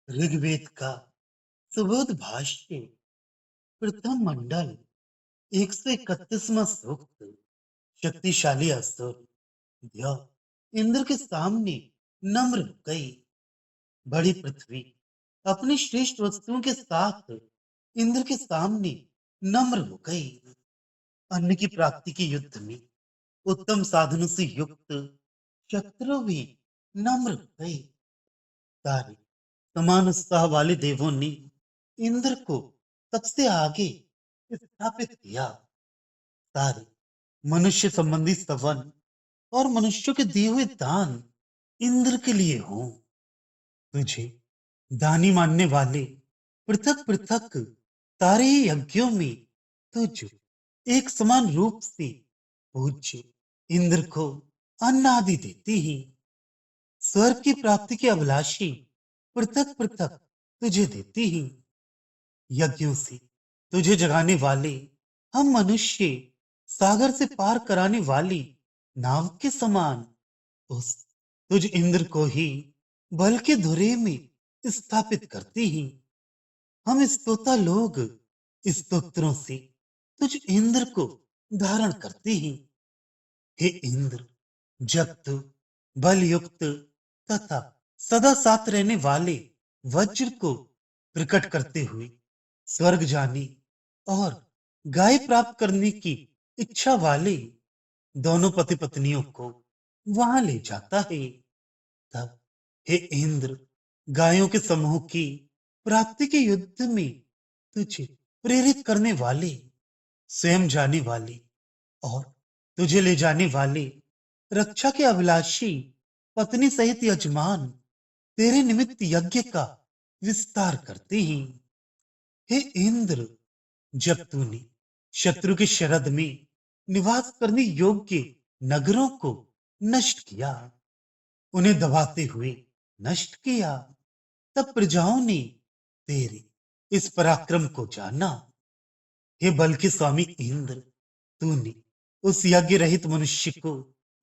ऋग्वेद का सुबोध भाष्य प्रथम मंडल 131वां सूक्त। शक्तिशाली असुर ध्य इंद्र के सामने नम्र हो गई। बड़ी पृथ्वी अपनी श्रेष्ठ वस्तुओं के साथ इंद्र के सामने नम्र हो गई। अन्न की प्राप्ति के युद्ध में उत्तम साधनों से युक्त शत्रु भी नम्र हो गए। सारे समान उत्साह वाले देवों ने इंद्र को सबसे आगे स्थापित किया। सारे मनुष्य संबंधी सवन और मनुष्यों के दिए हुए दान इंद्र के लिए हों। तुझे दानी मानने वाले पृथक पृथक सारे यज्ञों में तुझ एक समान रूप से पूज्य इंद्र को अन्न आदि देती ही। स्वर्ग की प्राप्ति के अभिलाषी पृथक पृथक तुझे देती ही। यज्ञों से तुझे जगाने वाले हम मनुष्य सागर से पार कराने वाली नाव के समान उस तुझ इंद्र को ही बल के धुरे में स्थापित करती ही। हम स्तोता लोग स्तोत्रों से तुझ इंद्र को धारण करते ही। हे इंद्र, जब तू बल युक्त तथा सदा साथ रहने वाले वज्र को प्रकट करते हुए स्वर्ग जाने और गाय प्राप्त करने की इच्छा वाले दोनों पति पत्नियों को वहां ले जाता है, तब हे इंद्र, गायों के समूह की प्राप्ति के युद्ध में तुझे प्रेरित करने वाले, स्वयं जाने वाले और तुझे ले जाने वाले रक्षा के अभिलाषी पत्नी सहित यजमान तेरे निमित्त यज्ञ का विस्तार करते हैं। हे इंद्र, जब तूने शत्रु के शरद में निवास करने योग्य नगरों को नष्ट किया, उन्हें दबाते हुए नष्ट किया, तब प्रजाओं ने तेरे इस पराक्रम को जाना। हे बल के स्वामी इंद्र, तूने उस यज्ञ रहित मनुष्य को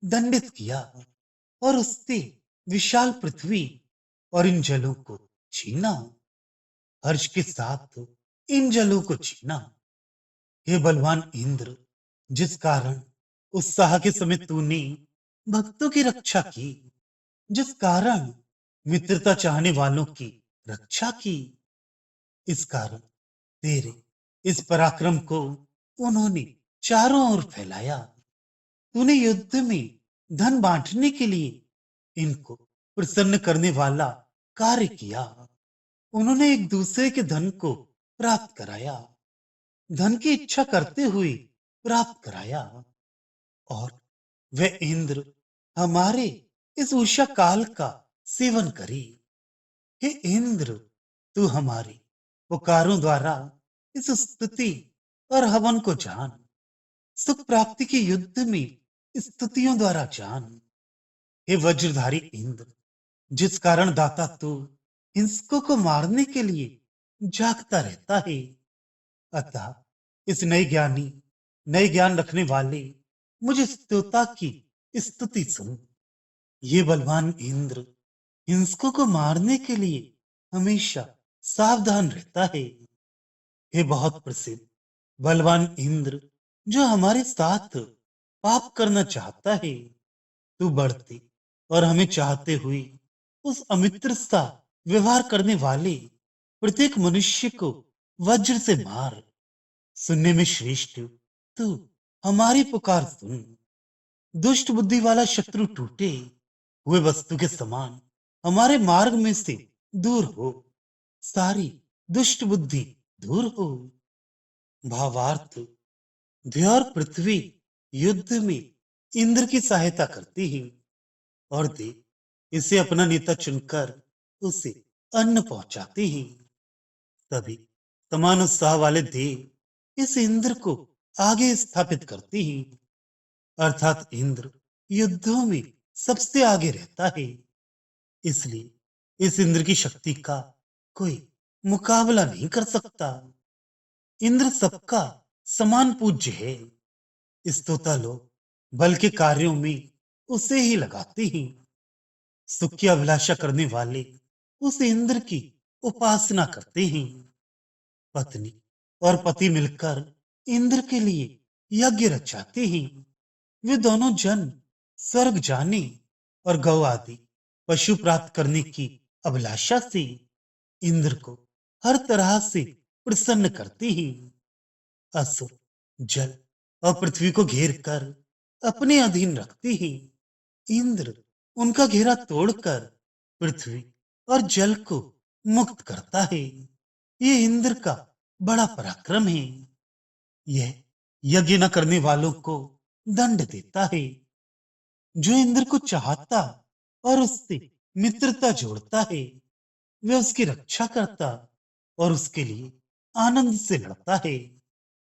दंडित किया और उससे विशाल पृथ्वी और इन जलों को छीना। हर्ष के साथ इन जलों को छीना। हे बलवान इंद्र, जिस कारण उत्साह के समय तूने भक्तों की रक्षा की, जिस कारण मित्रता चाहने वालों की रक्षा की, इस कारण तेरे इस पराक्रम को उन्होंने चारों ओर फैलाया। तूने युद्ध में धन बांटने के लिए इनको प्रसन्न करने वाला कार्य किया। उन्होंने एक दूसरे के धन को प्राप्त कराया, धन की इच्छा करते हुए प्राप्त कराया। और वह इंद्र हमारे इस उषा काल का सेवन करे। हे इंद्र, तू हमारे पुकारों द्वारा इस स्तुति और हवन को जान। सुख प्राप्ति के युद्ध में स्तुतियों द्वारा जान। हे वज्रधारी इंद्र, जिस कारण दाता तू हिंसकों को मारने के लिए जागता रहता है, अतः इस नए ज्ञान रखने वाले मुझे स्तोता की स्तुति सुन। ये बलवान इंद्र हिंसकों को मारने के लिए हमेशा सावधान रहता है। हे बहुत प्रसिद्ध बलवान इंद्र, जो हमारे साथ पाप करना चाहता है, तू बढ़ते और हमें चाहते हुए उस अमित्र सा व्यवहार करने वाले प्रत्येक मनुष्य को वज्र से मार। सुनने में श्रेष्ठ तू हमारी पुकार सुन। दुष्ट बुद्धि वाला शत्रु टूटे हुए वस्तु के समान हमारे मार्ग में से दूर हो। सारी दुष्ट बुद्धि दूर हो। भावार्थ, ध्य और पृथ्वी युद्ध में इंद्र की सहायता करती है और देव इसे अपना नेता चुनकर उसे अन्न पहुंचाते हैं। तभी समान उत्साह वाले देव इस इंद्र को आगे स्थापित करते हैं, अर्थात इंद्र युद्धों में सबसे आगे रहता है। इसलिए इस इंद्र की शक्ति का कोई मुकाबला नहीं कर सकता। इंद्र सबका समान पूज्य है। स्तोता लोग बल के कार्यों में उसे ही लगाते हैं। सुख की अभिलाषा करने वाले उस इंद्र की उपासना करते हैं। पत्नी और पति मिलकर इंद्र के लिए यज्ञ रचाते हैं। वे दोनों जन स्वर्ग जाने और गौ आदि पशु प्राप्त करने की अभिलाषा से इंद्र को हर तरह से प्रसन्न करते हैं। असुर जल और पृथ्वी को घेर कर अपने अधीन रखते हैं। इंद्र उनका घेरा तोड़कर पृथ्वी और जल को मुक्त करता है। ये इंद्र का बड़ा पराक्रम है। यह यज्ञ न करने वालों को दंड देता है। जो इंद्र को चाहता और उससे मित्रता जोड़ता है, वह उसकी रक्षा करता और उसके लिए आनंद से लड़ता है।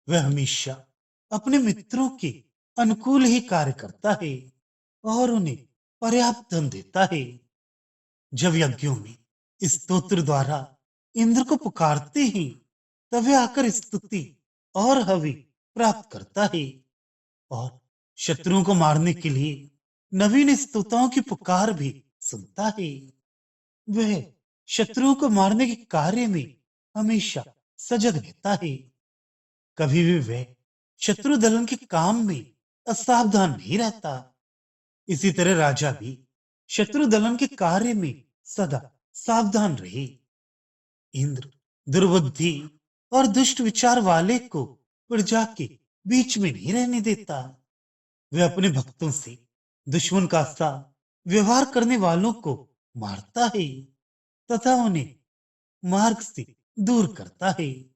वह हमेशा अपने मित्रों के अनुकूल ही कार्य करता है और उन्हें पर्याप्त धन देता है। जब यज्ञों में स्तोत्र द्वारा इंद्र को पुकारते हैं, तब वह आकर स्तुति और हवि प्राप्त करता है और शत्रुओं को मारने के लिए नवीन स्तुताओं की पुकार भी सुनता है। वह शत्रुओं को मारने के कार्य में हमेशा सजग रहता है। कभी भी वह शत्रु दलन के काम में असावधान नहीं रहता। इसी तरह राजा भी शत्रु दलन के कार्य में सदा सावधान रहे। इंद्र दुर्बुद्धि और दुष्ट विचार वाले को प्रजा के बीच में नहीं रहने देता। वह अपने भक्तों से दुश्मन का सा व्यवहार करने वालों को मारता है तथा उन्हें मार्ग से दूर करता है।